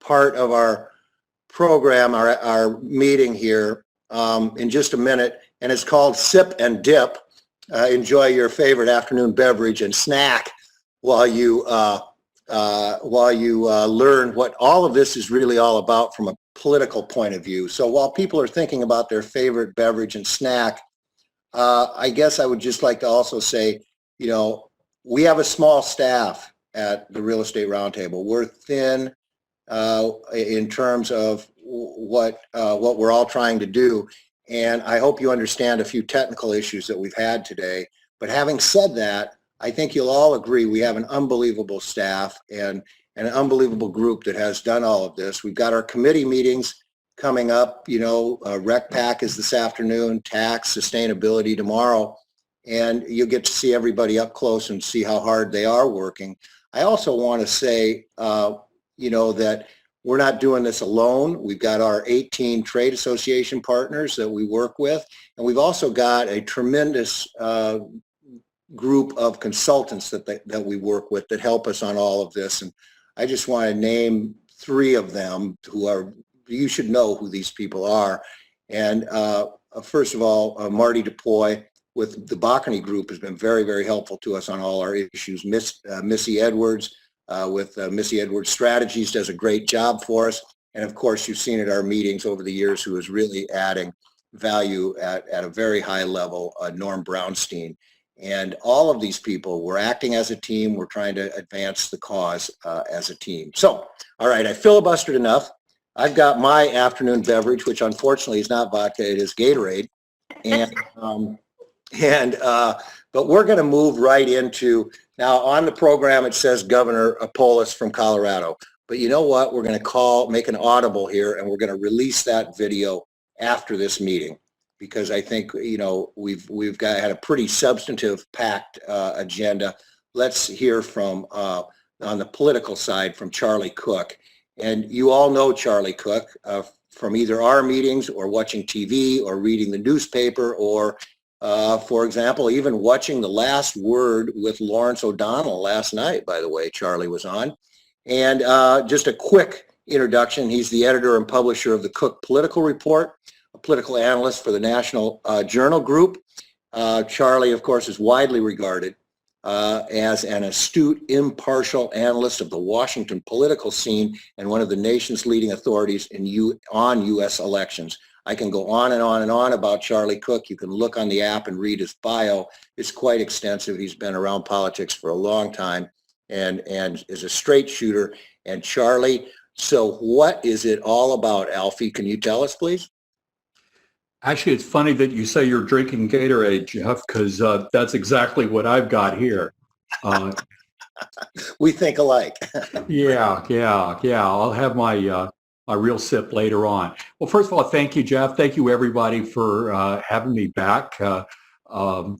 part of our program, our meeting here in just a minute, and it's called Sip and Dip. Enjoy your favorite afternoon beverage and snack while you learn what all of this is really all about from a political point of view. So while people are thinking about their favorite beverage and snack, I guess I would just like to also say, we have a small staff at the Real Estate Roundtable. We're thin in terms of what we're all trying to do. And I hope you understand a few technical issues that we've had today. But having said that, I think you'll all agree we have an unbelievable staff and an unbelievable group that has done all of this. We've got our committee meetings coming up. Rec Pack is this afternoon, tax, sustainability tomorrow. And you'll get to see everybody up close and see how hard they are working. I also want to say, that we're not doing this alone. We've got our 18 trade association partners that we work with. And we've also got a tremendous group of consultants that we work with that help us on all of this. And I just want to name 3 of them you should know who these people are. And first of all, Marty DePoy with the Bacchany Group has been very, very helpful to us on all our issues. Missy Edwards with Missy Edwards Strategies does a great job for us. And of course, you've seen at our meetings over the years who is really adding value at a very high level, Norm Brownstein. And all of these people, we're acting as a team. We're trying to advance the cause as a team. So, all right, I filibustered enough. I've got my afternoon beverage, which unfortunately is not vodka, it is Gatorade. But we're going to move right into, now on the program it says Governor Polis from Colorado. But you know what? We're going to make an audible here, and we're going to release that video after this meeting, because I think, we've had a pretty substantive, packed agenda. Let's hear from, on the political side, from Charlie Cook. And you all know Charlie Cook from either our meetings or watching TV or reading the newspaper or, for example, even watching The Last Word with Lawrence O'Donnell last night, by the way, Charlie was on. And just a quick introduction, he's the editor and publisher of the Cook Political Report, a political analyst for the National Journal Group. Charlie, of course, is widely regarded as an astute, impartial analyst of the Washington political scene and one of the nation's leading authorities on U.S. elections. I can go on and on and on about Charlie Cook. You can look on the app and read his bio. It's quite extensive. He's been around politics for a long time and is a straight shooter. And Charlie, so what is it all about, Alfie? Can you tell us, please? Actually, it's funny that you say you're drinking Gatorade, Jeff, because that's exactly what I've got here. We think alike. Yeah. I'll have my real sip later on. Well, first of all, thank you, Jeff. Thank you, everybody, for having me back. I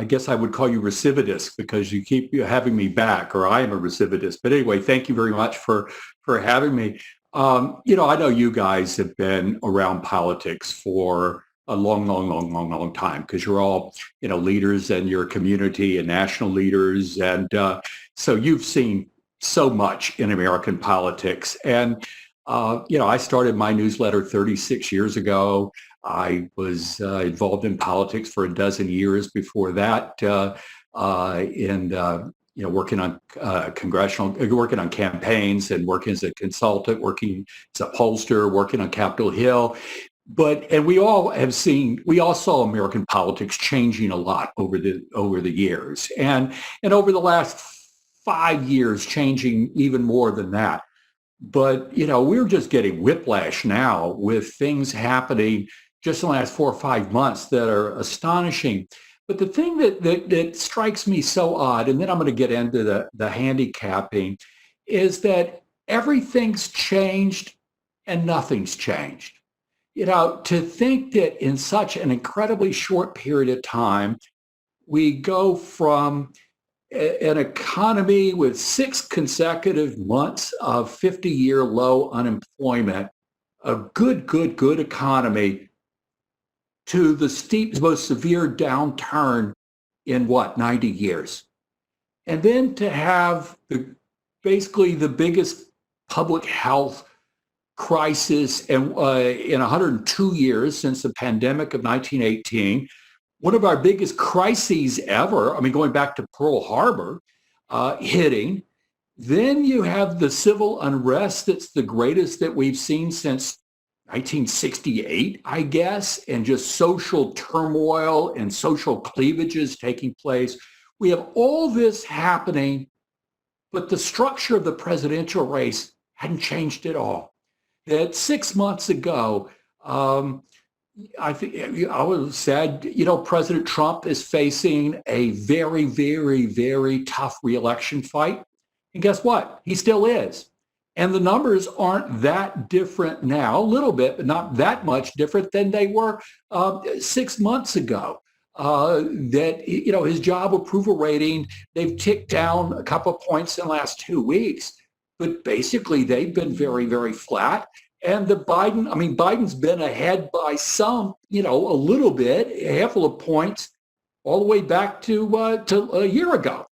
guess I would call you recidivist because you keep having me back, or I am a recidivist. But anyway, thank you very much for having me. I know you guys have been around politics for a long time because you're all, leaders in your community and national leaders. And so you've seen so much in American politics. And, I started my newsletter 36 years ago. I was involved in politics for a dozen years before that, working on working on campaigns and working as a consultant, working as a pollster, working on Capitol Hill. And we all saw American politics changing a lot over the years, and over the last 5 years, changing even more than that. But we're just getting whiplash now with things happening just in the last 4 or 5 months that are astonishing. But the thing that strikes me so odd, and then I'm going to get into the handicapping, is that everything's changed and nothing's changed. To think that in such an incredibly short period of time, we go from an economy with 6 consecutive months of 50-year low unemployment, a good economy, to the steep, most severe downturn in 90 years. And then to have basically the biggest public health crisis and in 102 years since the pandemic of 1918, one of our biggest crises ever. I mean, going back to Pearl Harbor, hitting. Then you have the civil unrest that's the greatest that we've seen since 1968, I guess, and just social turmoil and social cleavages taking place. We have all this happening, but the structure of the presidential race hadn't changed at all. That 6 months ago, I think I was said, President Trump is facing a very, very, very tough reelection fight. And guess what? He still is. And the numbers aren't that different now, a little bit, but not that much different than they were 6 months ago. His job approval rating, they've ticked down a couple of points in the last 2 weeks, but basically they've been very, very flat. And Biden's been ahead by some, a little bit, a handful of points, all the way back to a year ago.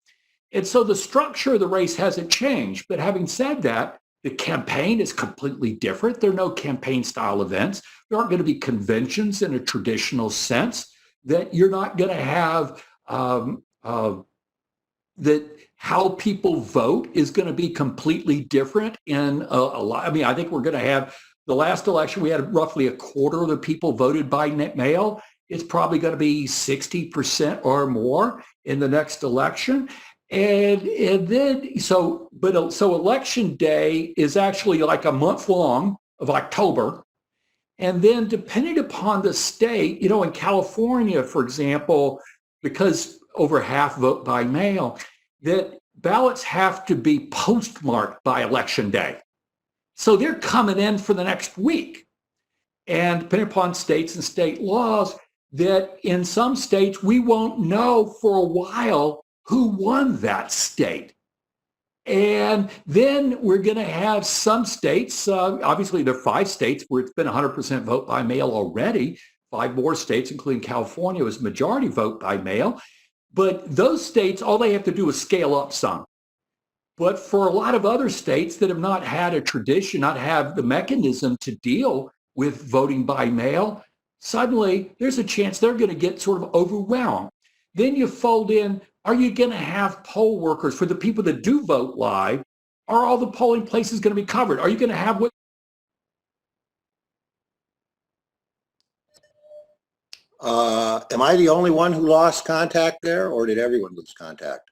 And so the structure of the race hasn't changed. But having said that, the campaign is completely different. There are no campaign style events. There aren't going to be conventions in a traditional sense. That you're not going to have that how people vote is going to be completely different in a lot. I mean, I think we're going to have the last election, we had roughly a quarter of the people voted by mail. It's probably going to be 60% or more in the next election. So election day is actually like a month long of October. And then depending upon the state, in California, for example, because over half vote by mail, that ballots have to be postmarked by election day. So they're coming in for the next week. And depending upon states and state laws, that in some states, we won't know for a while who won that state. And then we're going to have some states, obviously there are 5 states where it's been 100% vote by mail already. 5 more states, including California, is majority vote by mail. But those states, all they have to do is scale up some. But for a lot of other states that have not had a tradition, not have the mechanism to deal with voting by mail, suddenly there's a chance they're going to get sort of overwhelmed. Then you fold in, are you going to have poll workers for the people that do vote live? Are all the polling places going to be covered? Are you going to have what? Am I the only one who lost contact there, or did everyone lose contact?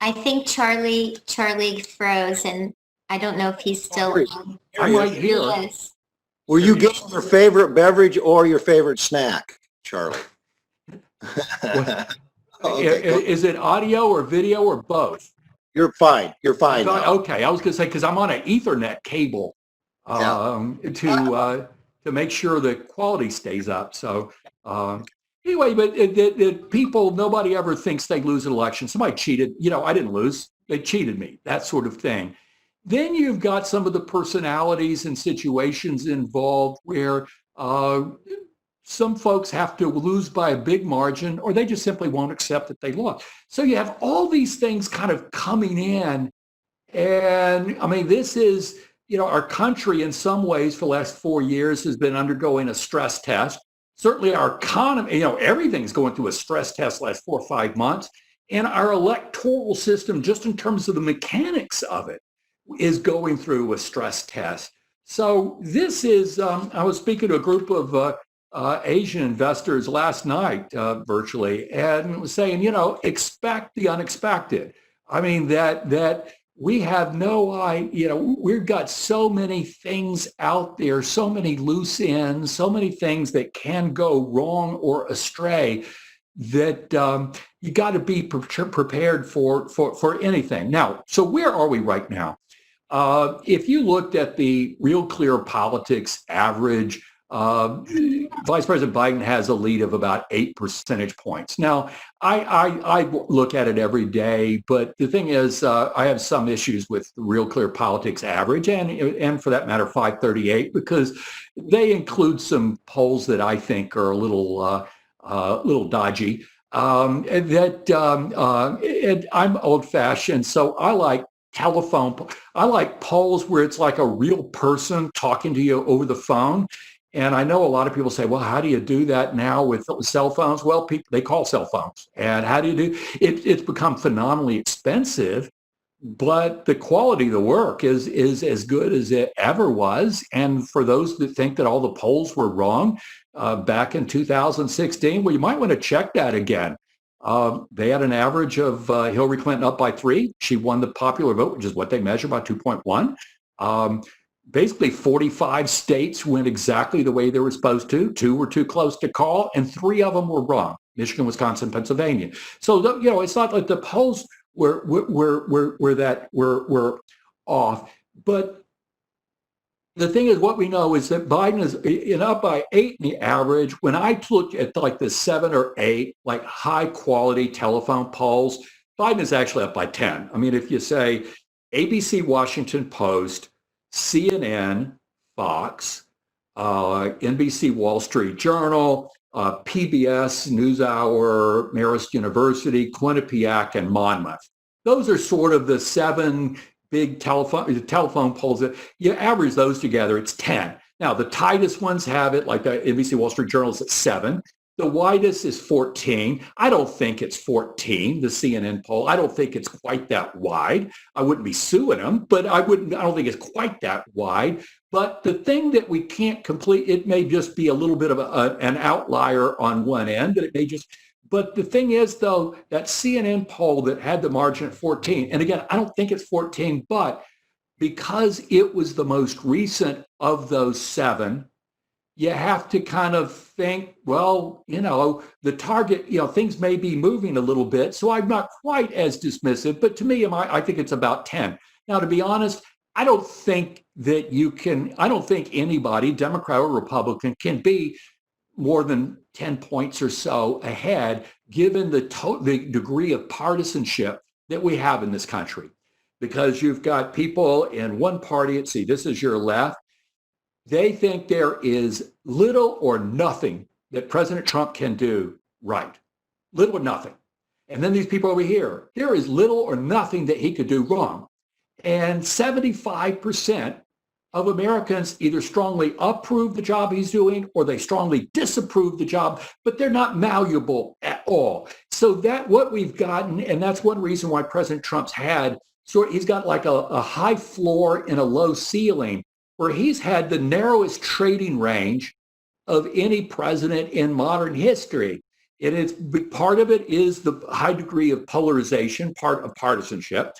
I think Charlie froze, and I don't know if he's still on. I'm right here. Yes. Were you getting your favorite beverage or your favorite snack, Charlie? Okay. Is it audio or video or both? You're fine. You're fine. Okay, I was going to say, because I'm on an Ethernet cable to make sure the quality stays up. So anyway, but the people, nobody ever thinks they lose an election. Somebody cheated. I didn't lose. They cheated me, that sort of thing. Then you've got some of the personalities and situations involved where some folks have to lose by a big margin, or they just simply won't accept that they lost. So you have all these things kind of coming in. And I mean, this is, our country in some ways for the last 4 years has been undergoing a stress test. Certainly our economy, everything's going through a stress test the last 4 or 5 months. And our electoral system, just in terms of the mechanics of it, is going through a stress test. So this is, I was speaking to a group of Asian investors last night virtually, and was saying, expect the unexpected. I mean, that we have no idea, we've got so many things out there, so many loose ends, so many things that can go wrong or astray, that you got to be prepared for anything. Now, so where are we right now? If you looked at the Real Clear Politics average, Vice President Biden has a lead of about 8 percentage points. Now, I look at it every day, but the thing is, I have some issues with the Real Clear Politics average, and for that matter, 538, because they include some polls that I think are a little dodgy. And I'm old-fashioned, so I like I like polls where it's like a real person talking to you over the phone. And I know a lot of people say, well, how do you do that now with cell phones? Well, people, they call cell phones. And how do you do it? It's become phenomenally expensive, but the quality of the work is as good as it ever was. And for those that think that all the polls were wrong back in 2016, well, you might want to check that again. They had an average of Hillary Clinton up by 3. She won the popular vote, which is what they measure by 2.1. Basically, 45 states went exactly the way they were supposed to. 2 were too close to call, and 3 of them were wrong: Michigan, Wisconsin, Pennsylvania. So it's not like the polls were off. But the thing is, what we know is that Biden is up by 8 in the average. When I look at like the 7 or 8, like high quality telephone polls, Biden is actually up by 10. I mean, if you say ABC, Washington Post, CNN, Fox, NBC, Wall Street Journal, PBS, NewsHour, Marist University, Quinnipiac, and Monmouth. Those are sort of the 7 big telephone polls. That you average those together, it's 10. Now, the tightest ones have it, like the NBC Wall Street Journal is at 7. The widest is 14. I don't think it's 14, the CNN poll. I don't think it's quite that wide. I wouldn't be suing them, but I don't think it's quite that wide. But the thing that we can't complete, it may just be a little bit of an outlier on one end, but the thing is, though, that CNN poll that had the margin at 14, and again, I don't think it's 14, but because it was the most recent of those 7, you have to kind of think, well, the target, things may be moving a little bit. So I'm not quite as dismissive, but to me, I think it's about 10. Now, to be honest, I don't think anybody, Democrat or Republican, can be more than 10 points or so ahead, given the degree of partisanship that we have in this country. Because you've got people in one party, this is your left, they think there is little or nothing that President Trump can do right. Little or nothing. And then these people over here, there is little or nothing that he could do wrong. And 75% of Americans either strongly approve the job he's doing or they strongly disapprove the job, but they're not malleable at all. So that what we've gotten, and that's one reason why President Trump's he's got like a high floor and a low ceiling, where he's had the narrowest trading range of any president in modern history. And part of it is the high degree of polarization, part of partisanship.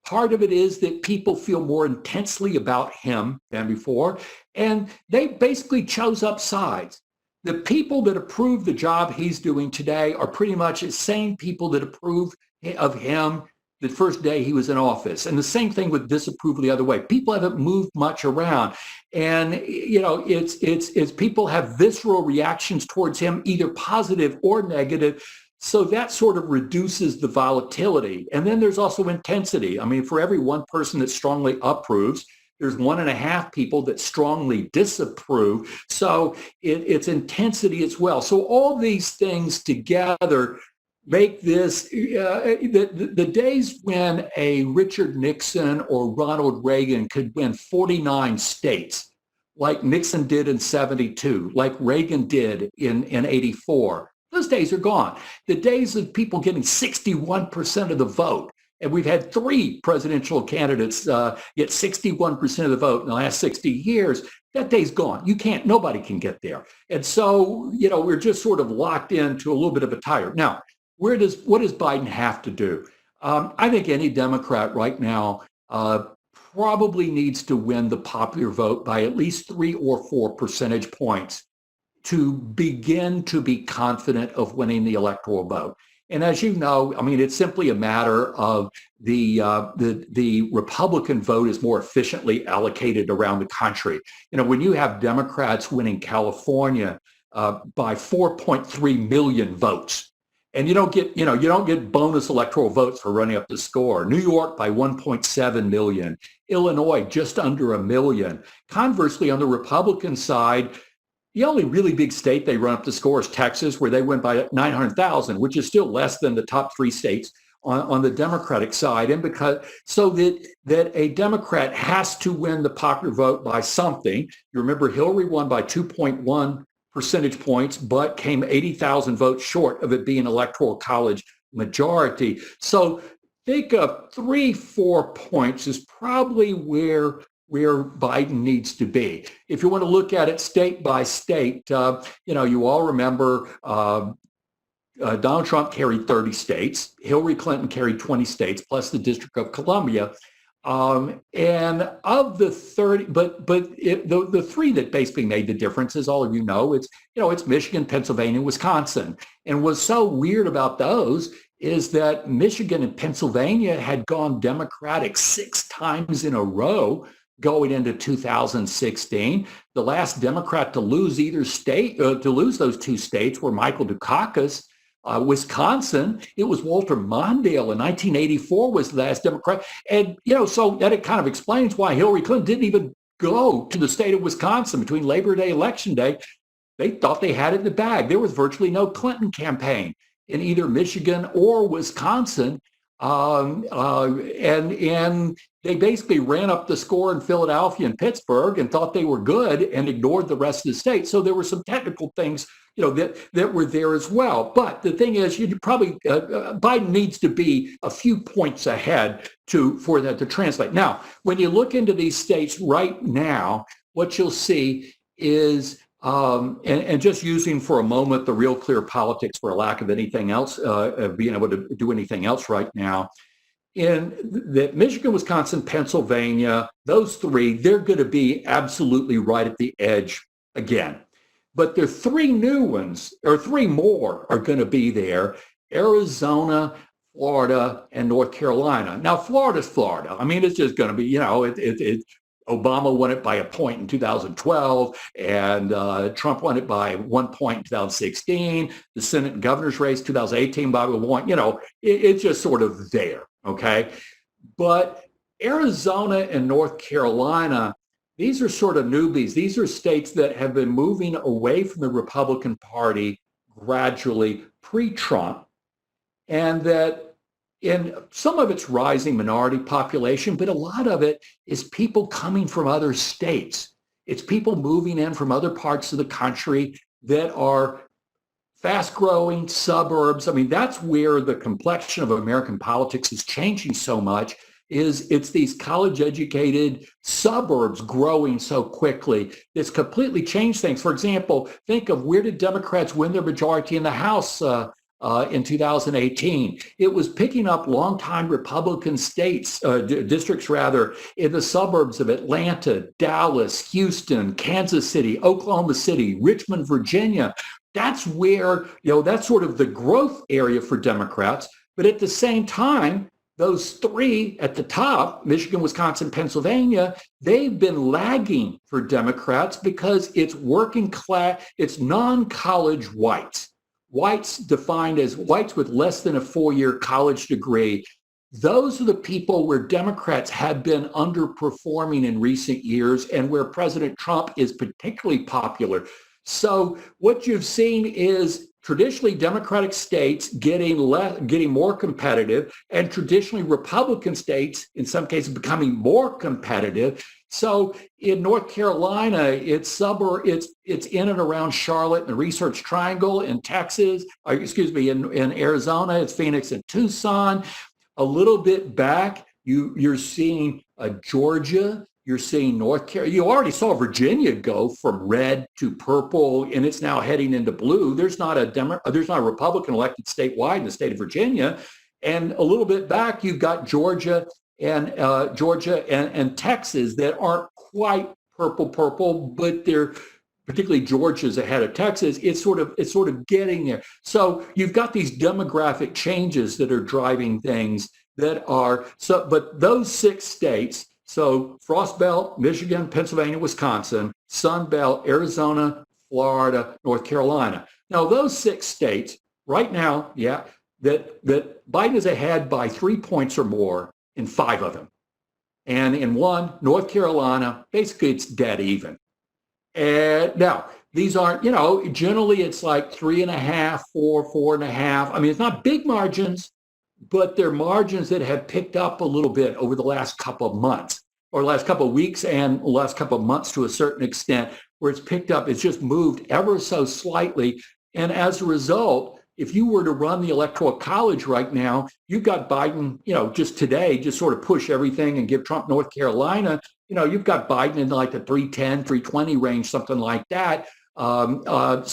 Part of it is that people feel more intensely about him than before, and they basically chose up sides. The people that approve the job he's doing today are pretty much the same people that approve of him the first day he was in office. And the same thing with disapproval the other way. People haven't moved much around. And, it's people have visceral reactions towards him, either positive or negative. So that sort of reduces the volatility. And then there's also intensity. I mean, for every one person that strongly approves, there's 1.5 people that strongly disapprove. So it's intensity as well. So all these things together make this, the days when a Richard Nixon or Ronald Reagan could win 49 states, like Nixon did in 72, like Reagan did in 84, those days are gone. The days of people getting 61% of the vote, and we've had 3 presidential candidates get 61% of the vote in the last 60 years, that day's gone. Nobody can get there. And so, we're just sort of locked into a little bit of a tire. Now, what does Biden have to do? I think any Democrat right now probably needs to win the popular vote by at least 3 or 4 percentage points to begin to be confident of winning the electoral vote. And as you know, I mean, it's simply a matter of the Republican vote is more efficiently allocated around the country. When you have Democrats winning California by 4.3 million votes, and you don't get bonus electoral votes for running up the score. New York by 1.7 million, Illinois just under 1 million. Conversely, on the Republican side, the only really big state they run up the score is Texas, where they win by 900,000, which is still less than the top 3 states. on the Democratic side, and because so that a Democrat has to win the popular vote by something. You remember Hillary won by 2.1 percentage points, but came 80,000 votes short of it being electoral college majority. So think of 3-4 points is probably where Biden needs to be. If you want to look at it state by state, you all remember Donald Trump carried 30 states. Hillary Clinton carried 20 states, plus the District of Columbia. And of the 30, the three that basically made the difference, as all of you know, it's Michigan, Pennsylvania, Wisconsin. And what's so weird about those is that Michigan and Pennsylvania had gone Democratic 6 times in a row going into 2016. The last Democrat to lose either state, to lose those 2 states were Michael Dukakis. Wisconsin, it was Walter Mondale in 1984 was the last Democrat. And, so that it kind of explains why Hillary Clinton didn't even go to the state of Wisconsin between Labor Day, Election Day. They thought they had it in the bag. There was virtually no Clinton campaign in either Michigan or Wisconsin. And they basically ran up the score in Philadelphia and Pittsburgh and thought they were good and ignored the rest of the state. So there were some technical things, that were there as well. But the thing is, you probably Biden needs to be a few points ahead for that to translate. Now, when you look into these states right now, what you'll see is and just using for a moment the Real Clear politics for a lack of anything else, being able to do anything else right now, in that Michigan, Wisconsin, Pennsylvania, those 3, they're going to be absolutely right at the edge again. But there are 3 new ones, or 3 more are going to be there: Arizona, Florida, and North Carolina. Now, Florida's Florida. I mean, it's just going to be, Obama won it by a point in 2012, and Trump won it by 1 point in 2016. The Senate and governor's race, 2018, by 1. It's just sort of there, okay? But Arizona and North Carolina, these are sort of newbies. These are states that have been moving away from the Republican Party gradually pre-Trump, and that in some of it's rising minority population, but a lot of it is people coming from other states. It's people moving in from other parts of the country that are fast-growing suburbs. I mean, that's where the complexion of American politics is changing so much, it's these college-educated suburbs growing so quickly. It's completely changed things. For example, think of where did Democrats win their majority in the House in 2018. It was picking up longtime Republican districts in the suburbs of Atlanta, Dallas, Houston, Kansas City, Oklahoma City, Richmond, Virginia. That's where, that's sort of the growth area for Democrats. But at the same time, those 3 at the top, Michigan, Wisconsin, Pennsylvania, they've been lagging for Democrats because it's working class, it's non-college whites. Whites defined as whites with less than a 4-year college degree. Those are the people where Democrats have been underperforming in recent years and where President Trump is particularly popular. So what you've seen is traditionally Democratic states getting more competitive, and traditionally Republican states, in some cases, becoming more competitive. So in North Carolina, it's in and around Charlotte and the Research Triangle. In Texas, in Arizona, it's Phoenix and Tucson. A little bit back, you're seeing Georgia. You're seeing North Carolina. You already saw Virginia go from red to purple, and it's now heading into blue. There's not a Republican elected statewide in the state of Virginia. And a little bit back, you've got Georgia and Texas that aren't quite purple, but they're particularly Georgia's ahead of Texas. It's sort of getting there. So you've got these demographic changes that are driving things that are so. But those 6 states. So Frost Belt, Michigan, Pennsylvania, Wisconsin, Sun Belt, Arizona, Florida, North Carolina. Now, those 6 states right now, that Biden is ahead by 3 points or more in 5 of them. And in 1, North Carolina, basically it's dead even. And now, these aren't, generally it's like 3.5, 4, 4.5. I mean, it's not big margins, but they're margins that have picked up a little bit over the last couple of months, or last couple of weeks and the last couple of months to a certain extent, where it's picked up. It's just moved ever so slightly. And as a result, if you were to run the Electoral College right now, you've got Biden, just today, just sort of push everything and give Trump North Carolina. You've got Biden in like the 310, 320 range, something like that. But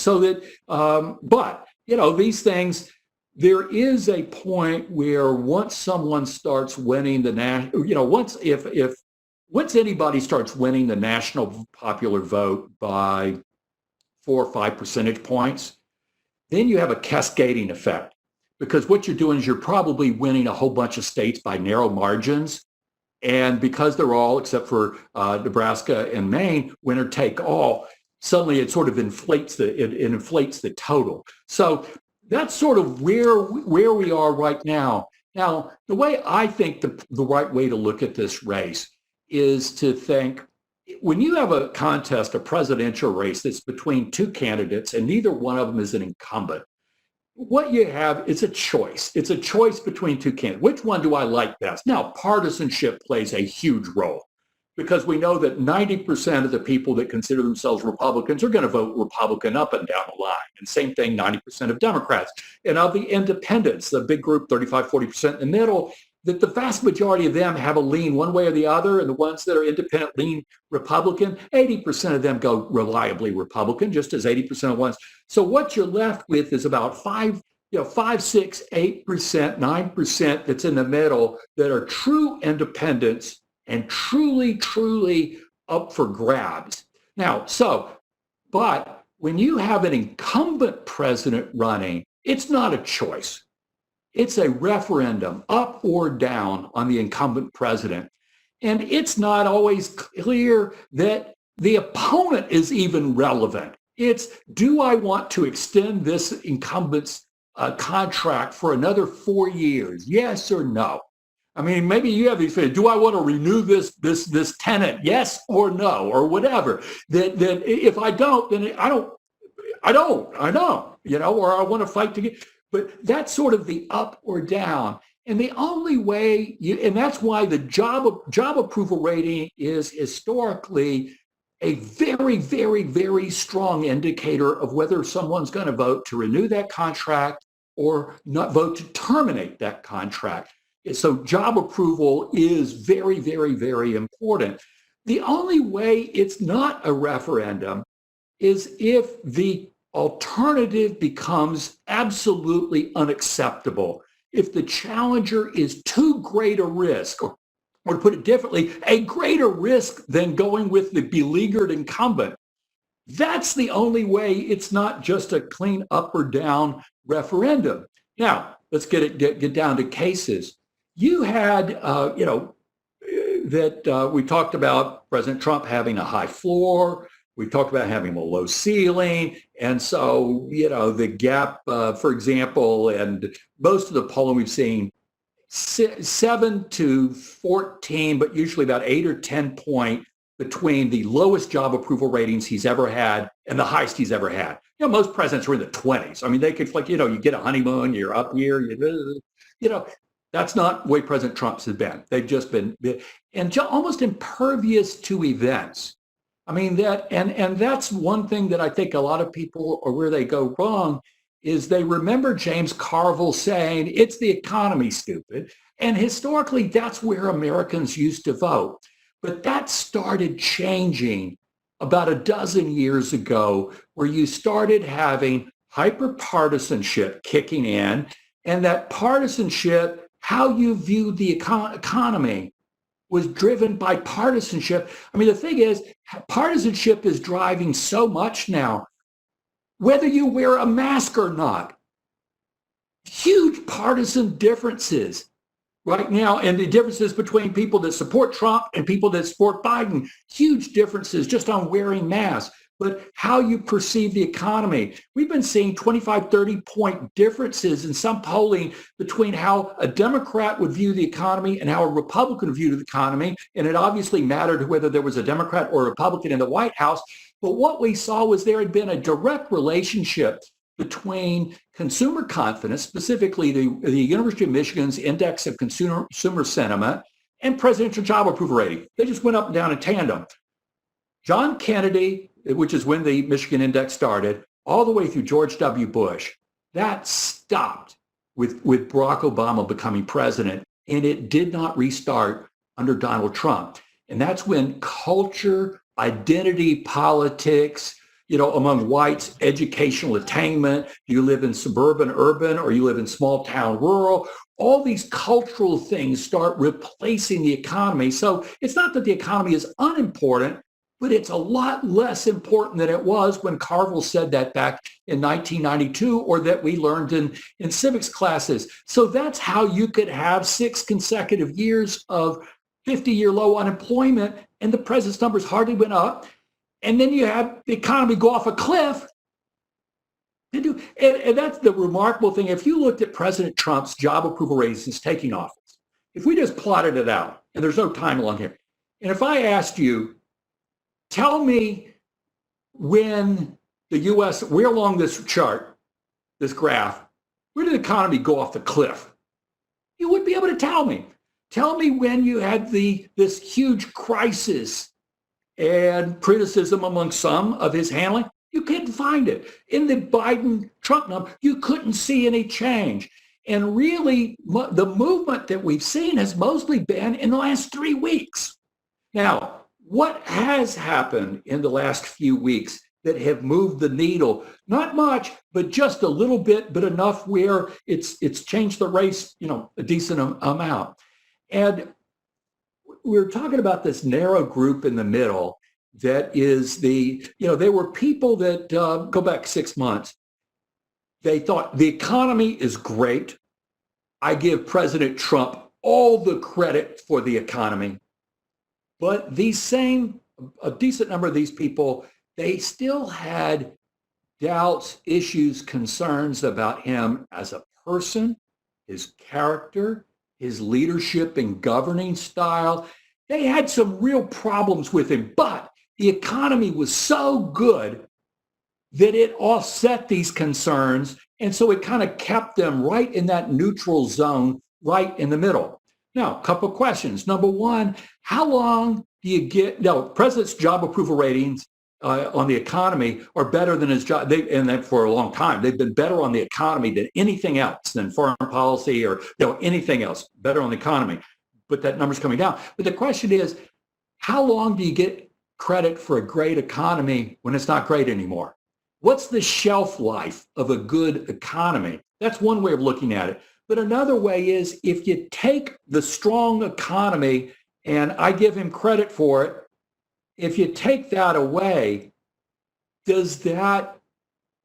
these things, there is a point where once someone starts winning the once anybody starts winning the national popular vote by 4 or 5 percentage points, then you have a cascading effect, because what you're doing is you're probably winning a whole bunch of states by narrow margins. And because they're all, except for Nebraska and Maine, winner take all, suddenly it sort of inflates the total. So that's sort of where we are right now. Now, the way I think the right way to look at this race is to think, when you have a contest, a presidential race that's between two candidates and neither one of them is an incumbent, what you have is a choice. It's a choice between two candidates. Which one do I like best? Now, partisanship plays a huge role, because we know that 90% of the people that consider themselves Republicans are going to vote Republican up and down the line. And same thing, 90% of Democrats. And of the independents, the big group, 35, 40% in the middle, that the vast majority of them have a lean one way or the other. And the ones that are independent lean Republican, 80% of them go reliably Republican, just as 80% of ones. So what you're left with is about 5, 6, 8%, 9% that's in the middle that are true independents and truly up for grabs. Now, but when you have an incumbent president running, it's not a choice. It's a referendum, up or down, on the incumbent president. And it's not always clear that the opponent is even relevant. It's, do I want to extend this incumbent's contract for another 4 years? Yes or no? I mean, maybe you have these things. Do I want to renew this tenant? Yes or no, or whatever. That if I don't, then I don't, or I want to fight to get. But that's sort of the up or down. And the only way and that's why the job approval rating is historically a very, very, very strong indicator of whether someone's going to vote to renew that contract or not vote to terminate that contract. So job approval is very, very, very important. The only way it's not a referendum is if the alternative becomes absolutely unacceptable. If the challenger is too great a risk, or to put it differently, a greater risk than going with the beleaguered incumbent, that's the only way it's not just a clean up or down referendum. Now, let's get down to cases. You had, we talked about President Trump having a high floor. We talked about having a low ceiling. And so, the gap, for example, and most of the polling we've seen, 7 to 14, but usually about 8 or 10 point between the lowest job approval ratings he's ever had and the highest he's ever had. Most presidents were in the 20s. I mean, they could, you get a honeymoon, you're up here, that's not the way President Trump's has been. They've just been almost impervious to events. I mean, and that's one thing that I think a lot of people, or where they go wrong, is they remember James Carville saying, it's the economy, stupid. And historically, that's where Americans used to vote. But that started changing about a dozen years ago, where you started having hyperpartisanship kicking in, and that partisanship, how you viewed the economy, was driven by partisanship. I mean, the thing is, partisanship is driving so much now, whether you wear a mask or not. Huge partisan differences right now, and the differences between people that support Trump and people that support Biden, huge differences just on wearing masks. But how you perceive the economy. We've been seeing 25, 30 point differences in some polling between how a Democrat would view the economy and how a Republican would view the economy. And it obviously mattered whether there was a Democrat or a Republican in the White House. But what we saw was there had been a direct relationship between consumer confidence, specifically the University of Michigan's Index of Consumer Sentiment, and presidential job approval rating. They just went up and down in tandem. John Kennedy, which is when the Michigan Index started, all the way through George W. Bush, that stopped with Barack Obama becoming president, and it did not restart under Donald Trump. And that's when culture, identity, politics, among whites, educational attainment, do you live in suburban, urban, or you live in small town, rural, all these cultural things start replacing the economy. So it's not that the economy is unimportant, but it's a lot less important than it was when Carville said that back in 1992, or that we learned in civics classes. So that's how you could have 6 consecutive years of 50-year low unemployment, and the president's numbers hardly went up. And then you have the economy go off a cliff. And that's the remarkable thing. If you looked at President Trump's job approval rating since taking office, if we just plotted it out, and there's no timeline here, and if I asked you, tell me when the U.S., where along this chart, this graph, where did the economy go off the cliff? You wouldn't be able to tell me. Tell me when you had this huge crisis and criticism among some of his handling. You couldn't find it. In the Biden-Trump number, you couldn't see any change. And really, the movement that we've seen has mostly been in the last 3 weeks. Now, what has happened in the last few weeks that have moved the needle? Not much, but just a little bit, but enough where it's changed the race, a decent amount. And we're talking about this narrow group in the middle that is there were people that go back 6 months. They thought the economy is great. I give President Trump all the credit for the economy. But a decent number of these people, they still had doubts, issues, concerns about him as a person, his character, his leadership and governing style. They had some real problems with him, but the economy was so good that it offset these concerns. And so it kind of kept them right in that neutral zone, right in the middle. Now, a couple of questions. Number one, how long do you get, president's job approval ratings on the economy are better than his job, and for a long time, they've been better on the economy than anything else, than foreign policy or anything else, better on the economy. But that number's coming down. But the question is, how long do you get credit for a great economy when it's not great anymore? What's the shelf life of a good economy? That's one way of looking at it. But another way is, if you take the strong economy, and I give him credit for it, if you take that away, does that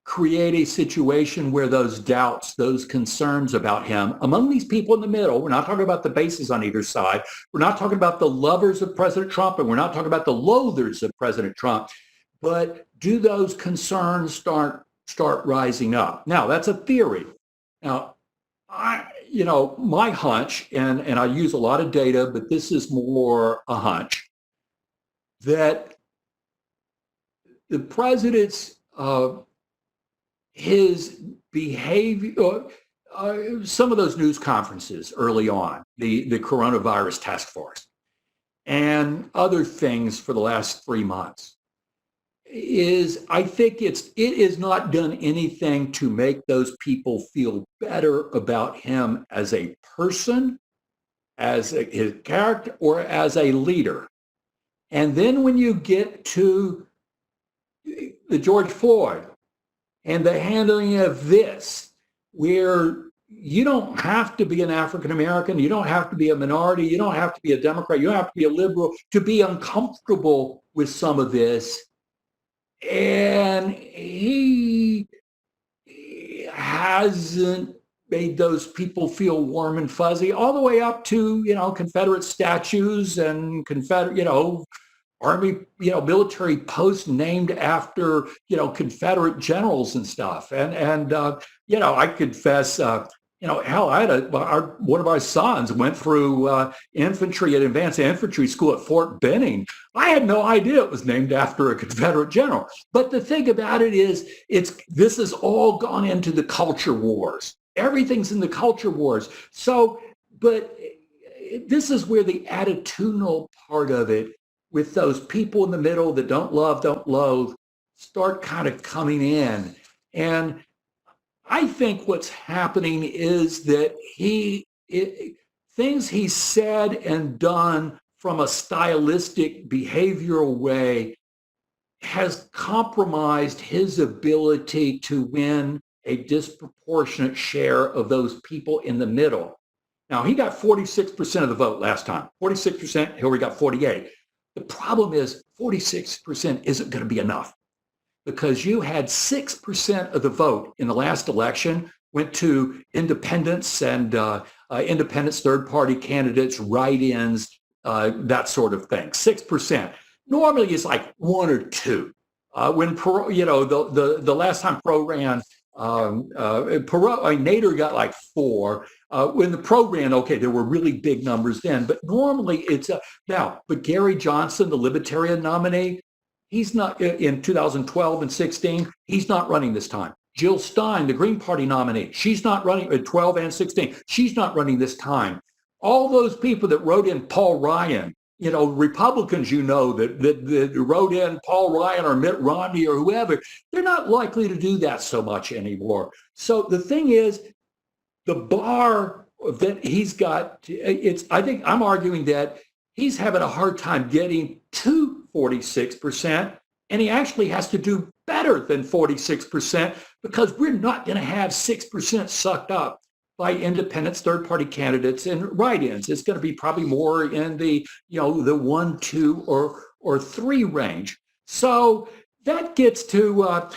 create a situation where those doubts, those concerns about him among these people in the middle, we're not talking about the bases on either side, we're not talking about the lovers of President Trump, and we're not talking about the loathers of President Trump, but do those concerns start rising up? Now, that's a theory. Now, my hunch, and I use a lot of data, but this is more a hunch, that the president's his behavior, some of those news conferences early on, the coronavirus task force, and other things for the last 3 months, I think it has not done anything to make those people feel better about him as a person, as his character, or as a leader. And then when you get to the George Floyd and the handling of this, where you don't have to be an African American, you don't have to be a minority, you don't have to be a Democrat, you don't have to be a liberal to be uncomfortable with some of this. And he hasn't made those people feel warm and fuzzy, all the way up to, Confederate statues and Confederate, Army, military posts named after, Confederate generals and stuff. And I confess, hell, one of our sons went through infantry at advanced infantry school at Fort Benning. I had no idea it was named after a Confederate general. But the thing about it is, this has all gone into the culture wars. Everything's in the culture wars. So, but this is where the attitudinal part of it, with those people in the middle that don't love, don't loathe, start kind of coming in. And I think what's happening is that things he said and done from a stylistic, behavioral way has compromised his ability to win a disproportionate share of those people in the middle. Now, he got 46% of the vote last time. 46%, Hillary got 48. The problem is 46% isn't going to be enough, because you had 6% of the vote in the last election went to independents and independents, third-party candidates, write-ins, that sort of thing. 6%. Normally, it's like 1 or 2. When the last time Pro ran, Nader got like 4. When the Pro ran, okay, there were really big numbers then, but normally it's now. But Gary Johnson, the Libertarian nominee, he's not in 2012 and 16. He's not running this time. Jill Stein, the Green Party nominee, she's not running at 12 and 16. She's not running this time. All those people that wrote in Paul Ryan, Republicans, that wrote in Paul Ryan or Mitt Romney or whoever, they're not likely to do that so much anymore. So the thing is, the bar that he's got, I think I'm arguing that he's having a hard time getting to 46%, and he actually has to do better than 46%, because we're not going to have 6% sucked up by independents, third-party candidates, and write-ins. It's going to be probably more in the 1, 2, or 3 range. So that gets to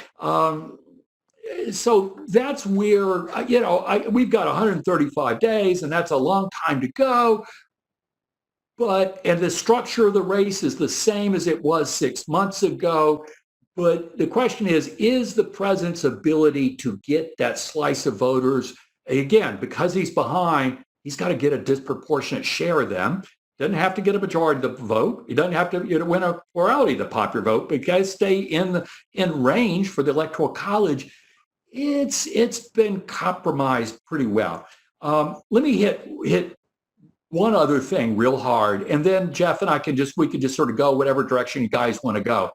so that's where we've got 135 days, and that's a long time to go. And the structure of the race is the same as it was 6 months ago. But the question is the president's ability to get that slice of voters, again, because he's behind, he's got to get a disproportionate share of them. Doesn't have to get a majority of the vote. He doesn't have to win a plurality of the popular vote, but got to stay in range for the Electoral College. It's been compromised pretty well. Let me hit one other thing real hard, and then Jeff and I we can just sort of go whatever direction you guys want to go.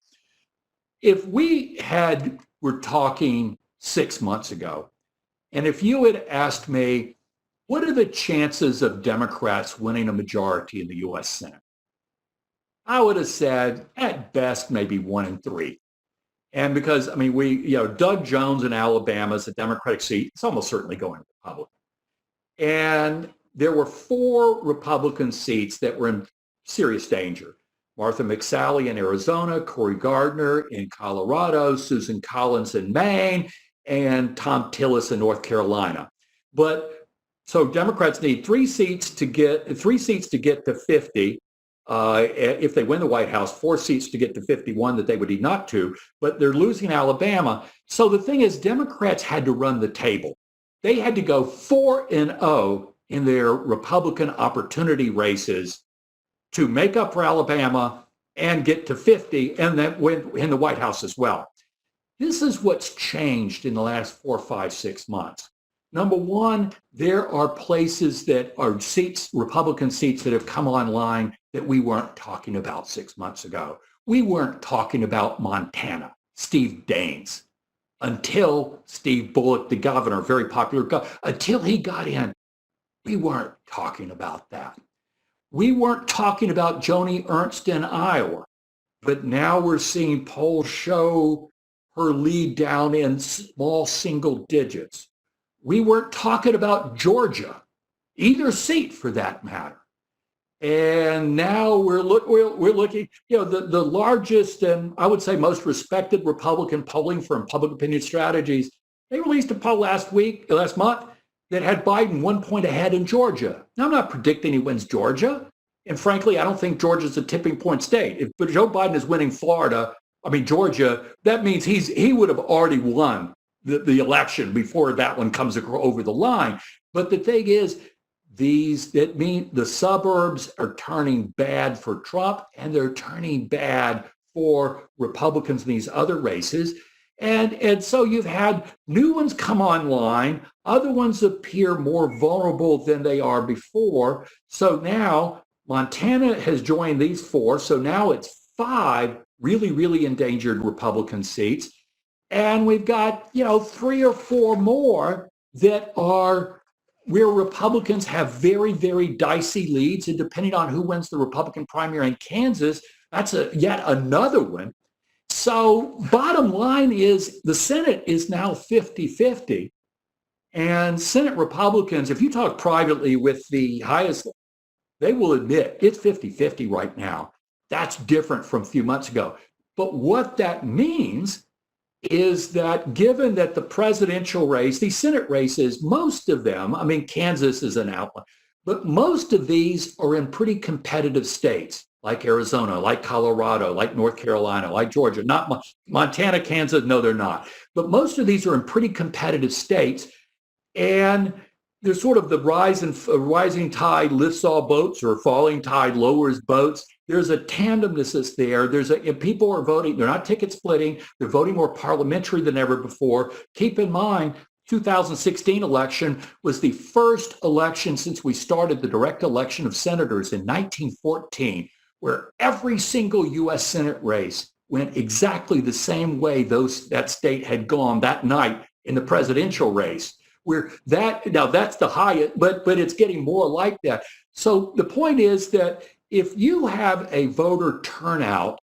If were talking 6 months ago, and if you had asked me, what are the chances of Democrats winning a majority in the U.S. Senate? I would have said, at best, maybe 1 in 3. And because, Doug Jones in Alabama is a Democratic seat. It's almost certainly going Republican. And there were 4 Republican seats that were in serious danger. Martha McSally in Arizona, Cory Gardner in Colorado, Susan Collins in Maine, and Tom Tillis in North Carolina. So Democrats need 3 seats to get to 50. If they win the White House, 4 seats to get to 51 that they would need not to, but they're losing Alabama. So the thing is, Democrats had to run the table. They had to go 4-0 in their Republican opportunity races to make up for Alabama and get to 50 and then win in the White House as well. This is what's changed in the last 4, 5, 6 months. Number one, there are places that are seats, Republican seats, that have come online that we weren't talking about 6 months ago. We weren't talking about Montana, Steve Daines, until Steve Bullock, the governor, very popular governor, until he got in. We weren't talking about that. We weren't talking about Joni Ernst in Iowa, but now we're seeing polls show her lead down in small single digits. We weren't talking about Georgia, either seat for that matter. And now we're looking, the largest and I would say most respected Republican polling firm, Public Opinion Strategies, they released a poll last month that had Biden 1 point ahead in Georgia. Now, I'm not predicting he wins Georgia. And frankly, I don't think Georgia's a tipping point state. If Joe Biden is winning Georgia, that means he would have already won the election before that one comes over the line. But the thing is, the suburbs are turning bad for Trump, and they're turning bad for Republicans in these other races. And so you've had new ones come online, other ones appear more vulnerable than they are before. So now Montana has joined these four. So now it's 5 really, really endangered Republican seats. And we've got, 3 or 4 more that are where Republicans have very, very dicey leads. And depending on who wins the Republican primary in Kansas, that's yet another one. So bottom line is the Senate is now 50-50. And Senate Republicans, if you talk privately with the highest, they will admit it's 50-50 right now. That's different from a few months ago. But what that means is that given that the presidential race, these Senate races, most of them, I mean, Kansas is an outlier, but most of these are in pretty competitive states like Arizona, like Colorado, like North Carolina, like Georgia, not Montana, Kansas, no, they're not. But most of these are in pretty competitive states. And there's sort of the rising tide lifts all boats, or falling tide lowers boats. There's a tandomness that's there. If people are voting, they're not ticket splitting. They're voting more parliamentary than ever before. Keep in mind, 2016 election was the first election since we started the direct election of senators in 1914, where every single U.S. Senate race went exactly the same way that state had gone that night in the presidential race. Now that's the highest, but it's getting more like that. So the point is that if you have a voter turnout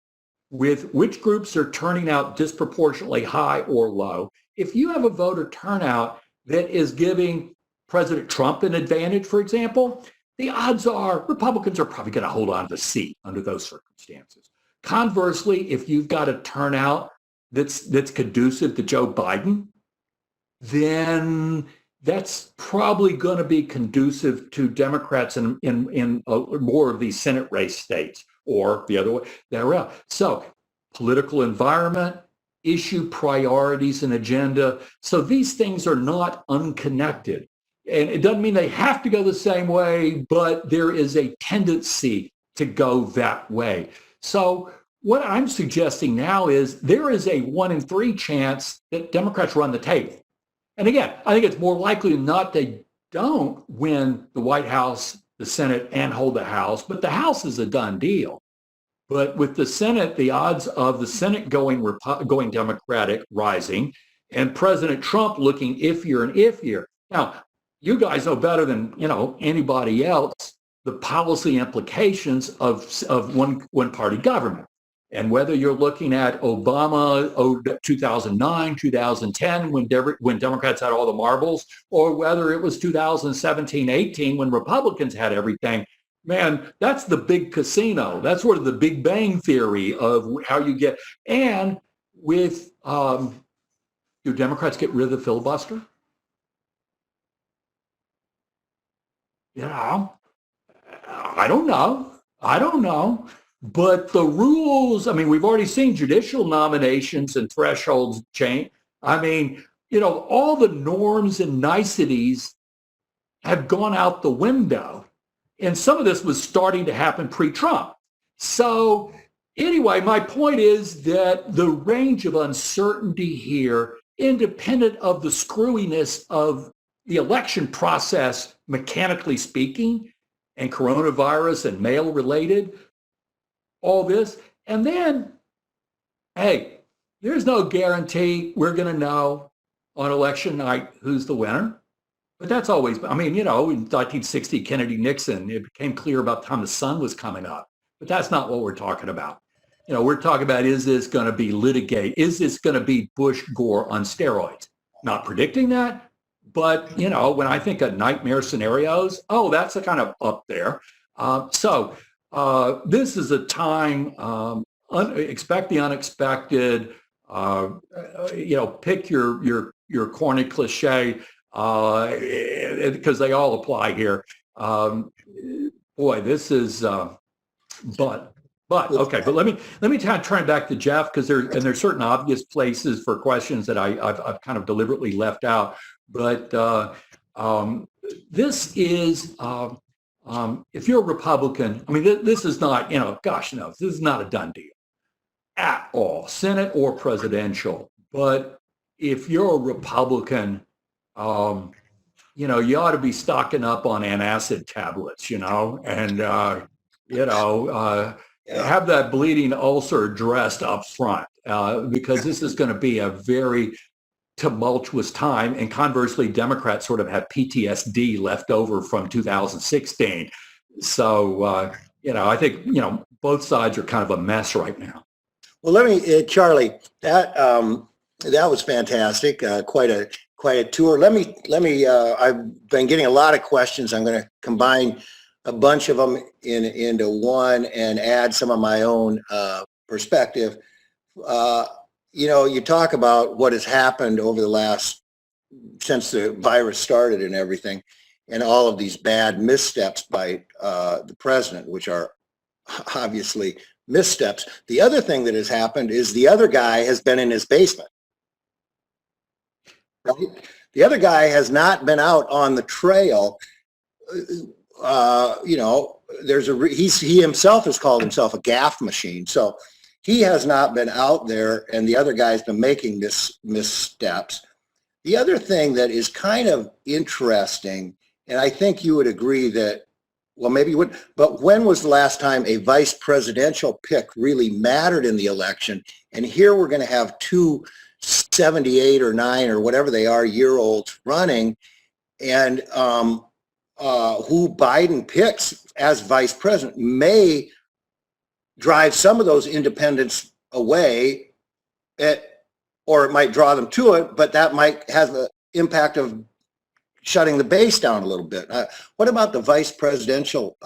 with which groups are turning out disproportionately high or low, if you have a voter turnout that is giving President Trump an advantage, for example, the odds are Republicans are probably going to hold on to the seat under those circumstances. Conversely, if you've got a turnout that's conducive to Joe Biden, then that's probably going to be conducive to Democrats in more of these Senate race states, or the other way around. So political environment, issue priorities and agenda. So these things are not unconnected. And it doesn't mean they have to go the same way, but there is a tendency to go that way. So what I'm suggesting now is there is a 1 in 3 chance that Democrats run the table. And again, I think it's more likely than not they don't win the White House, the Senate, and hold the House, but the House is a done deal. But with the Senate, the odds of the Senate going Democratic rising, and President Trump looking iffier and iffier. Now, you guys know better than anybody else the policy implications of one party government. And whether you're looking at Obama 2009, 2010, when Democrats had all the marbles, or whether it was 2017, 18, when Republicans had everything, man, that's the big casino. That's sort of the Big Bang theory of how you get. And with, do Democrats get rid of the filibuster? I don't know. But the rules, we've already seen judicial nominations and thresholds change. All the norms and niceties have gone out the window. And some of this was starting to happen pre-Trump. So anyway, my point is that the range of uncertainty here, independent of the screwiness of the election process, mechanically speaking, and coronavirus and mail related, all this. And then, hey, there's no guarantee we're going to know on election night who's the winner. But that's always, in 1960, Kennedy, Nixon, it became clear about the time the sun was coming up. But that's not what we're talking about. We're talking about, is this going to be litigated? Is this going to be Bush Gore on steroids? Not predicting that. But, when I think of nightmare scenarios, that's a kind of up there. So this is a time, expect the unexpected, pick your corny cliche, because they all apply here. Boy, this is, but But okay, but let me turn back to Jeff, because there's certain obvious places for questions that I've kind of deliberately left out. But this is if you're a Republican, I mean, this is not, gosh, no, this is not a done deal at all, Senate or presidential. But if you're a Republican, you ought to be stocking up on antacid tablets, and have that bleeding ulcer addressed up front, because this is going to be a very tumultuous time. And conversely, Democrats sort of have PTSD left over from 2016. So, I think, both sides are kind of a mess right now. Well, let me, Charlie, that was fantastic. Quite a tour. Let me. I've been getting a lot of questions. I'm going to combine a bunch of them into one and add some of my own perspective. You talk about what has happened over the last, since the virus started and everything, and all of these bad missteps by the president, which are obviously missteps. The other thing that has happened is the other guy has been in his basement. Right? The other guy has not been out on the trail. He himself has called himself a gaffe machine. So he has not been out there, and the other guy's been making missteps. The other thing that is kind of interesting, and I think you would agree that, well, maybe you would, but when was the last time a vice presidential pick really mattered in the election? And here we're going to have two 78 or 9 or whatever they are year-olds running, and who Biden picks as vice president may drive some of those independents away, or it might draw them to it, but that might have the impact of shutting the base down a little bit. What about the vice presidential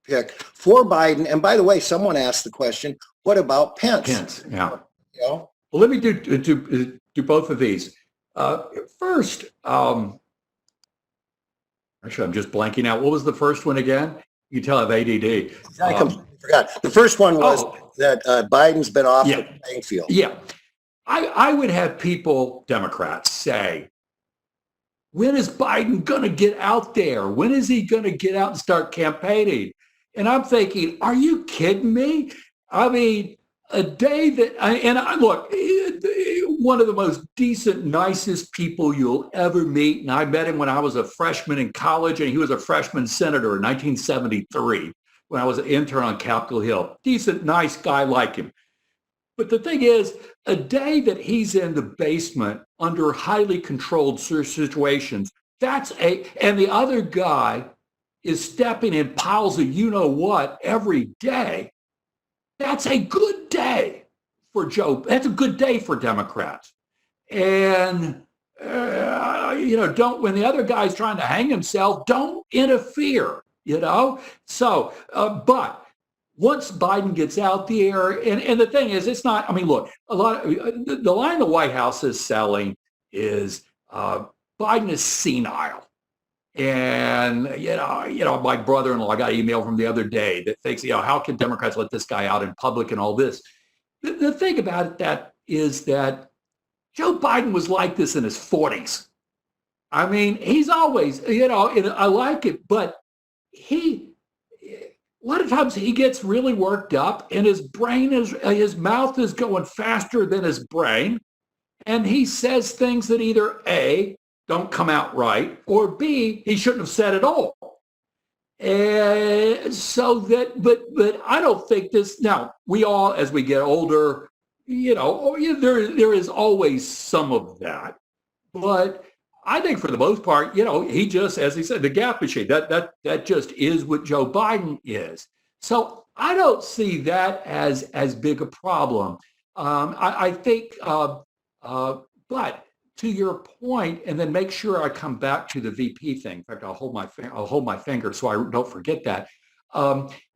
pick for Biden? And by the way, someone asked the question, what about Pence? Pence, yeah. Well, let me do both of these. First, actually, I'm just blanking out. What was the first one again? You can tell I have ADD. I completely forgot. The first one was that Biden's been off the playing field. Yeah. I would have people, Democrats, say, when is Biden going to get out there? When is he going to get out and start campaigning? And I'm thinking, are you kidding me? I mean, a day that, look, one of the most decent, nicest people you'll ever meet. And I met him when I was a freshman in college, and he was a freshman senator in 1973 when I was an intern on Capitol Hill. Decent, nice guy like him. But the thing is, a day that he's in the basement under highly controlled situations, and the other guy is stepping in piles of you-know-what every day, that's a good day for Joe. That's a good day for Democrats. And, when the other guy's trying to hang himself, don't interfere, So, but once Biden gets out there, and the thing is, it's not, look, a lot of the line the White House is selling is Biden is senile. And, my brother-in-law, I got an email from the other day that thinks, how can Democrats let this guy out in public and all this? The thing about it is that Joe Biden was like this in his 40s. He's always, I like it, but a lot of times he gets really worked up, and his mouth is going faster than his brain. And he says things that either A, don't come out right, or B, he shouldn't have said at all. And but I don't think this, now we all, as we get older, there is always some of that. But I think for the most part, he just, as he said, the gaffe machine, that just is what Joe Biden is. So I don't see that as big a problem. I think, but to your point, and then make sure I come back to the VP thing. In fact, I'll hold my finger so I don't forget that.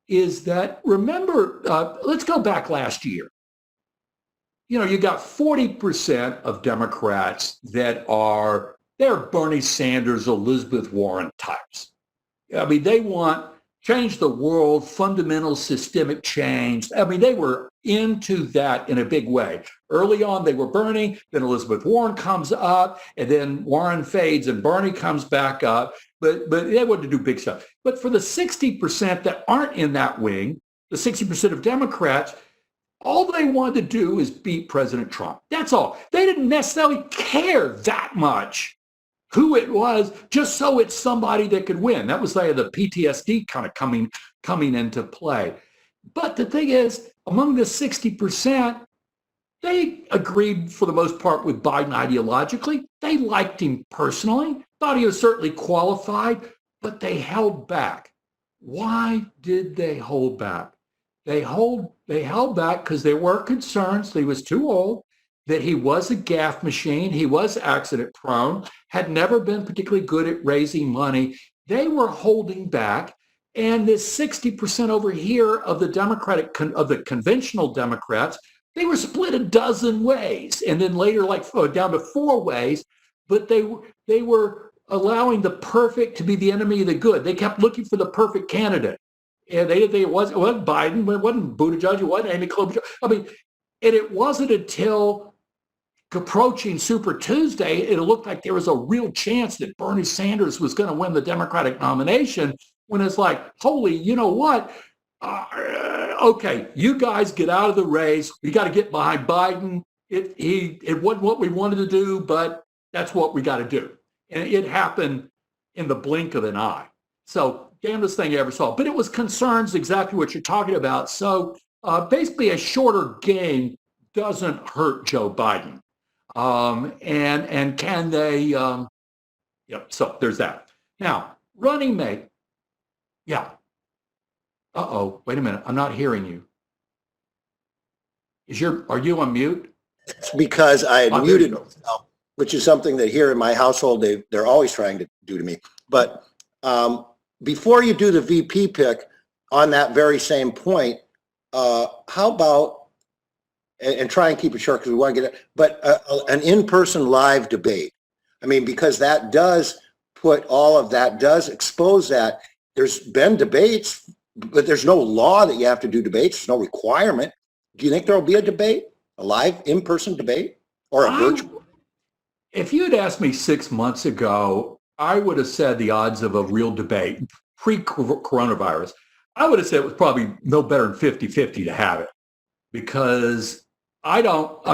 Is that, remember, let's go back last year. You got 40% of Democrats they're Bernie Sanders, Elizabeth Warren types. They want change the world, fundamental systemic change. I mean, they were into that in a big way. Early on, they were Bernie, then Elizabeth Warren comes up, and then Warren fades and Bernie comes back up. But they wanted to do big stuff. But for the 60% that aren't in that wing, the 60% of Democrats, all they wanted to do is beat President Trump. That's all. They didn't necessarily care that much who it was, just so it's somebody that could win. That was like the PTSD kind of coming into play. But the thing is, among the 60%, they agreed for the most part with Biden ideologically. They liked him personally, thought he was certainly qualified, but they held back. Why did they hold back? They held back because there were concerns that he was too old, that he was a gaffe machine, he was accident prone, had never been particularly good at raising money. They were holding back. And this 60% over here of the conventional Democrats, they were split a dozen ways, and then later down to 4 ways, but they were allowing the perfect to be the enemy of the good. They kept looking for the perfect candidate. And it wasn't Biden, it wasn't Buttigieg, it wasn't Amy Klobuchar. I mean, and it wasn't until approaching Super Tuesday, it looked like there was a real chance that Bernie Sanders was going to win the Democratic nomination, when it's like, holy, you know what? Okay, you guys get out of the race. We got to get behind Biden. It wasn't what we wanted to do, but that's what we got to do. And it happened in the blink of an eye. So damnedest thing I ever saw. But it was concerns exactly what you're talking about. So basically a shorter game doesn't hurt Joe Biden. And can they, so there's that. Now, running mate. Yeah. Uh-oh, wait a minute. I'm not hearing you. Are you on mute? It's because I had muted myself, which is something that here in my household, they're always trying to do to me. But before you do the VP pick on that very same point, how about, and try and keep it short because we want to get it, but an in-person live debate. I mean, because that does does expose that. There's been debates, but there's no law that you have to do debates. There's no requirement. Do you think there will be a debate, a live in-person debate, or a virtual? If you had asked me 6 months ago, I would have said the odds of a real debate pre-coronavirus, I would have said it was probably no better than 50-50 to have it, because I don't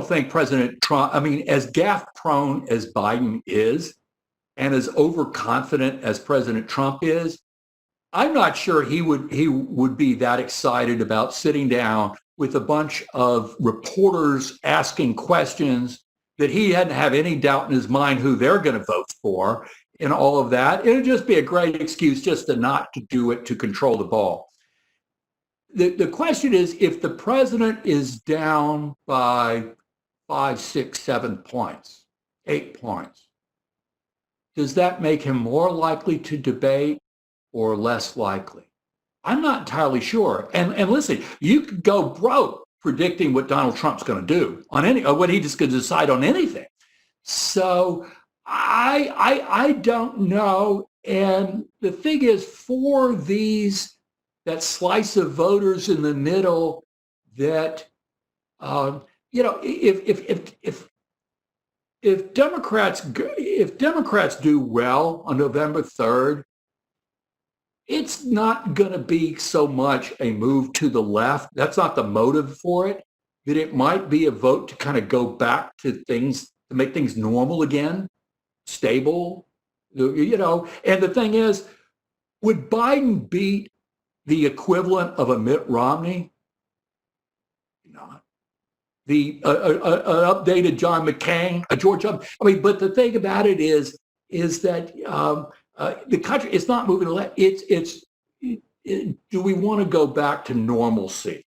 think President Trump, as gaffe prone as Biden is, and as overconfident as President Trump is, I'm not sure he would be that excited about sitting down with a bunch of reporters asking questions that he hadn't have any doubt in his mind who they're going to vote for and all of that. It would just be a great excuse just not to do it, to control the ball. The question is, if the president is down by 5, 6, 7 points, 8 points, does that make him more likely to debate or less likely? I'm not entirely sure. And listen, you could go broke predicting what Donald Trump's going to do on what he just could decide on anything. So I don't know. And the thing is, for that slice of voters in the middle, that if Democrats do well on November 3rd, it's not going to be so much a move to the left. That's not the motive for it. That it might be a vote to kind of go back to things, to make things normal again, stable, And the thing is, would Biden beat the equivalent of a Mitt Romney? Not. An updated John McCain, a George W. But the thing about it is that the country is not moving to left. Do we want to go back to normalcy?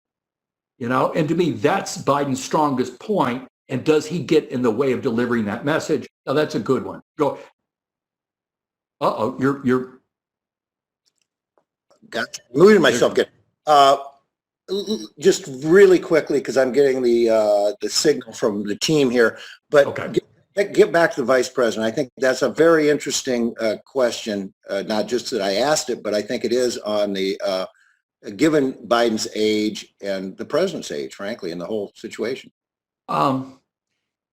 And to me, that's Biden's strongest point. And does he get in the way of delivering that message? Now, that's a good one. Go. You're. Got muted myself again. Just really quickly, because I'm getting the signal from the team here. But okay. Get back to the vice president. I think that's a very interesting question, not just that I asked it, but I think it is on the, given Biden's age and the president's age, frankly, in the whole situation.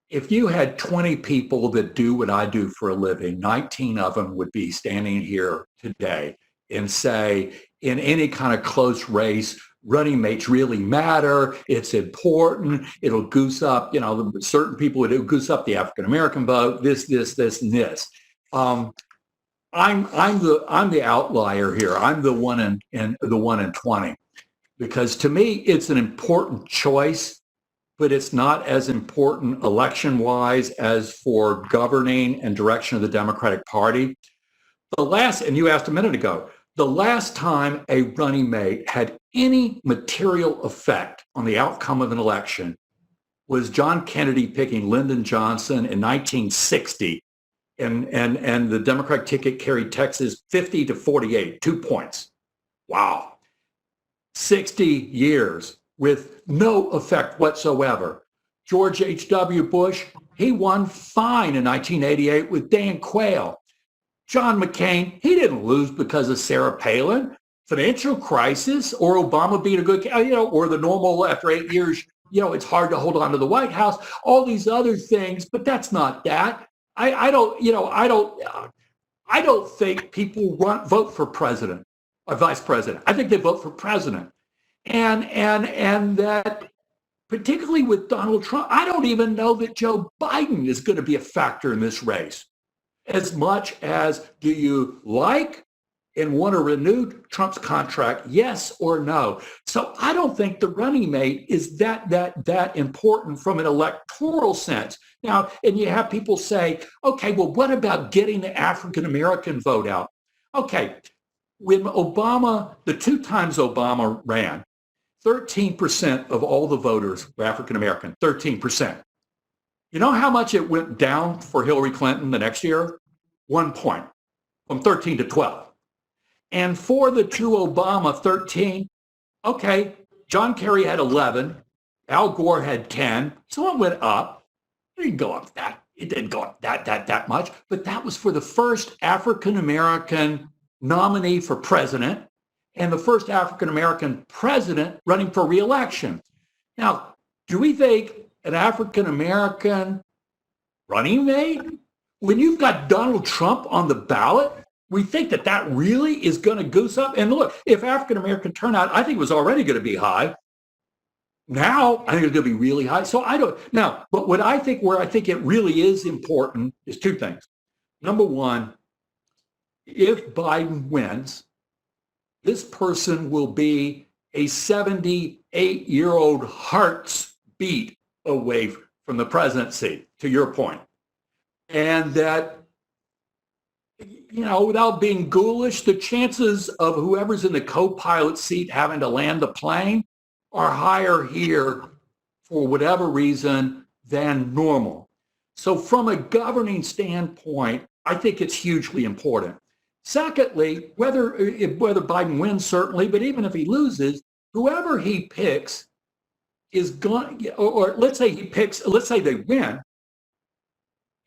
If you had 20 people that do what I do for a living, 19 of them would be standing here today and say, in any kind of close race, running mates really matter. It's important. It'll goose up, certain people, it'll goose up the African-American vote, this, and this. I'm the outlier here. I'm the one in 20, because to me, it's an important choice, but it's not as important election-wise as for governing and direction of the Democratic Party. And you asked a minute ago, the last time a running mate had any material effect on the outcome of an election was John Kennedy picking Lyndon Johnson in 1960. And the Democratic ticket carried Texas 50-48, 2 points. Wow. 60 years with no effect whatsoever. George H.W. Bush, he won fine in 1988 with Dan Quayle. John McCain, he didn't lose because of Sarah Palin. Financial crisis, or Obama being a good, or the normal after 8 years, it's hard to hold on to the White House, all these other things, but that's not that. I don't think people vote for president or vice president. I think they vote for president. And that particularly with Donald Trump, I don't even know that Joe Biden is going to be a factor in this race. As much as, do you like and want to renew Trump's contract, yes or no? So I don't think the running mate is that important from an electoral sense. Now, and you have people say, okay, well, what about getting the African-American vote out? Okay, when Obama, the 2 times Obama ran, 13% of all the voters were African-American, 13%. You know how much it went down for Hillary Clinton the next year? 1 point, from 13 to 12. And for the 2 Obama, 13, okay, John Kerry had 11, Al Gore had 10, so it went up. It didn't go up that much, but that was for the first African-American nominee for president and the first African-American president running for re-election. Now, do we think an African-American running mate, when you've got Donald Trump on the ballot, we think that really is going to goose up? And look, if African-American turnout, I think it was already going to be high. Now, I think it's going to be really high. So but where I think it really is important is 2 things. Number one, if Biden wins, this person will be a 78-year-old heart's beat away from the presidency, to your point. And that, without being ghoulish, the chances of whoever's in the co-pilot seat having to land the plane are higher here for whatever reason than normal. So from a governing standpoint, I think it's hugely important. Secondly, whether Biden wins, certainly, but even if he loses, whoever he picks is going, or let's say they win,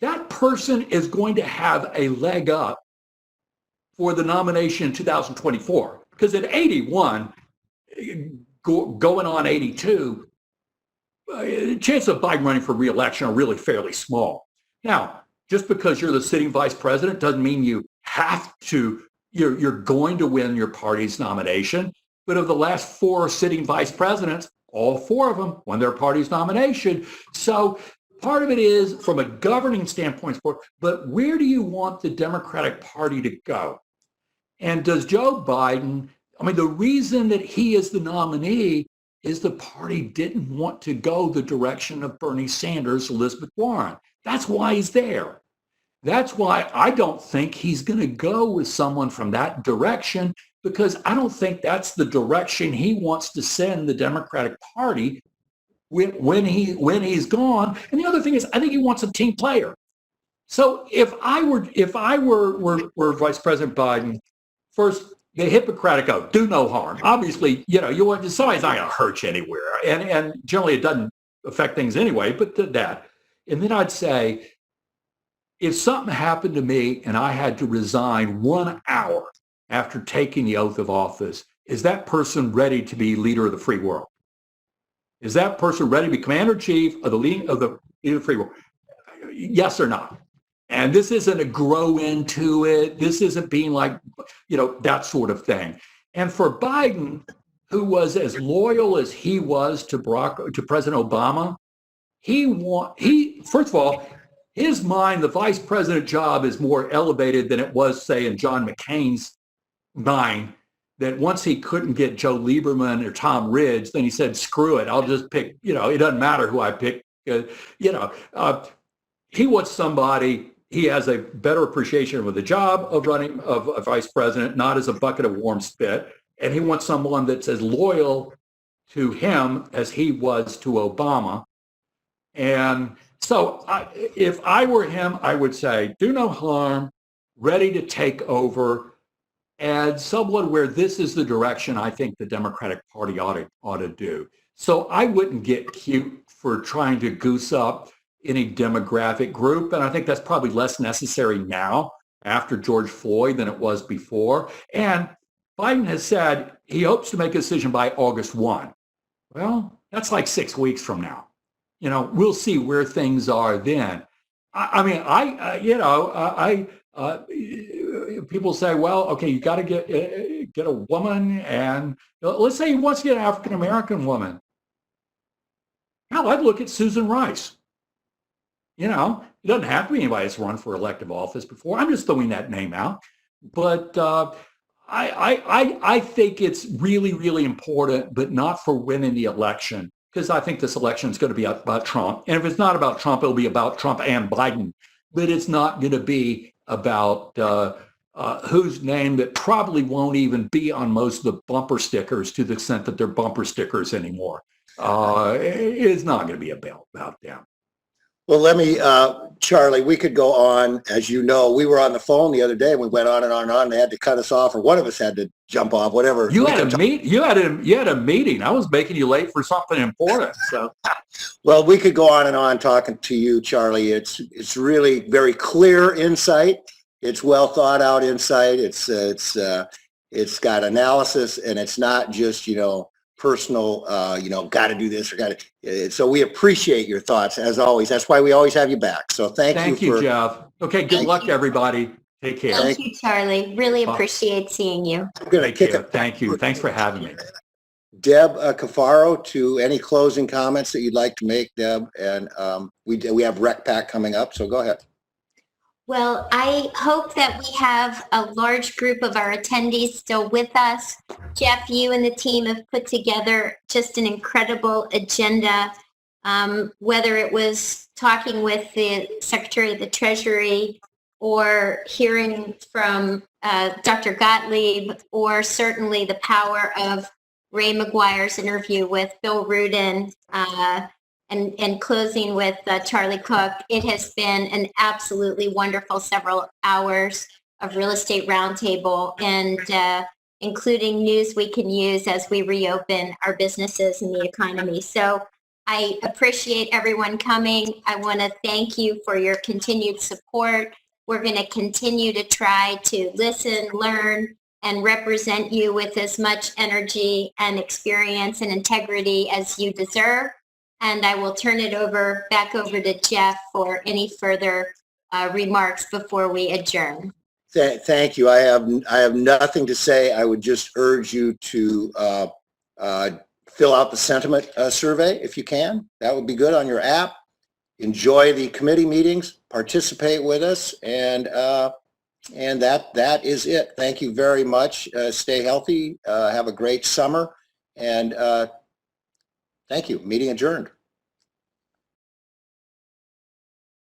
that person is going to have a leg up for the nomination in 2024. Because at 81, going on 82, the chance of Biden running for re-election are really fairly small. Now, just because you're the sitting vice president doesn't mean you have to, you're going to win your party's nomination. But of the last 4 sitting vice presidents, all 4 of them won their party's nomination. So part of it is from a governing standpoint, but where do you want the Democratic Party to go? And does Joe Biden, the reason that he is the nominee is the party didn't want to go the direction of Bernie Sanders, Elizabeth Warren. That's why he's there. That's why I don't think he's going to go with someone from that direction, because I don't think that's the direction he wants to send the Democratic Party when he's gone. And the other thing is, I think he wants a team player. So if I were Vice President Biden, first, the Hippocratic oath, do no harm. Obviously, you want somebody's not going to hurt you anywhere, and generally it doesn't affect things anyway. But that, and then I'd say, if something happened to me and I had to resign 1 hour after taking the oath of office, is that person ready to be leader of the free world? Is that person ready to be commander-in-chief of the leader of the free world? Yes or no? And this isn't a grow into it. This isn't being like, that sort of thing. And for Biden, who was as loyal as he was to President Obama, first of all, his mind, the vice president job is more elevated than it was, say, in John McCain's mind, that once he couldn't get Joe Lieberman or Tom Ridge, then he said, screw it, I'll just pick, it doesn't matter who I pick. He wants somebody, he has a better appreciation of the job of running of a vice president, not as a bucket of warm spit. And he wants someone that's as loyal to him as he was to Obama. And so if I were him, I would say, do no harm, ready to take over, and someone where this is the direction I think the Democratic Party ought to do. So I wouldn't get cute for trying to goose up any demographic group. And I think that's probably less necessary now after George Floyd than it was before. And Biden has said he hopes to make a decision by August 1. Well, that's like 6 weeks from now. We'll see where things are then. People say, well, okay, you got to get a woman, and let's say he wants to get an African-American woman. Hell, I'd look at Susan Rice. It doesn't have to be anybody that's run for elective office before. I'm just throwing that name out. But I think it's really, really important, but not for winning the election, because I think this election is going to be about Trump. And if it's not about Trump, it'll be about Trump and Biden. But it's not going to be about whose name that probably won't even be on most of the bumper stickers, to the extent that they're bumper stickers anymore. It's not going to be about them. Well, let me, Charlie, we could go on. As you know, we were on the phone the other day and we went on and on and on. They had to cut us off, or one of us had to jump off, whatever. You had a meeting. I was making you late for something important. So, well, we could go on and on talking to you, Charlie. It's really very clear insight. It's well thought out insight. It's got analysis, and it's not just, personal, got to do this or got to. So we appreciate your thoughts as always. That's why we always have you back. So thank you, Jeff. Okay, good luck, everybody. Take care. Thank you, Charlie. Really appreciate seeing you. I'm going to kick it. Thank you. Thanks for having me. Deb Cafaro, to any closing comments that you'd like to make, Deb, and we have Rec Pack coming up, so go ahead. Well, I hope that we have a large group of our attendees still with us. Jeff, you and the team have put together just an incredible agenda, whether it was talking with the Secretary of the Treasury or hearing from Dr. Gottlieb, or certainly the power of Ray McGuire's interview with Bill Rudin, and closing with Charlie Cook. It has been an absolutely wonderful several hours of Real Estate Roundtable, and including news we can use as we reopen our businesses and the economy. So I appreciate everyone coming. I want to thank you for your continued support. We're going to continue to try to listen, learn, and represent you with as much energy and experience and integrity as you deserve. And I will turn it back over to Jeff for any further remarks before we adjourn. Thank you. I have nothing to say. I would just urge you to fill out the sentiment survey if you can. That would be good on your app. Enjoy the committee meetings. Participate with us, and that is it. Thank you very much. Stay healthy. Have a great summer, and thank you. Meeting adjourned.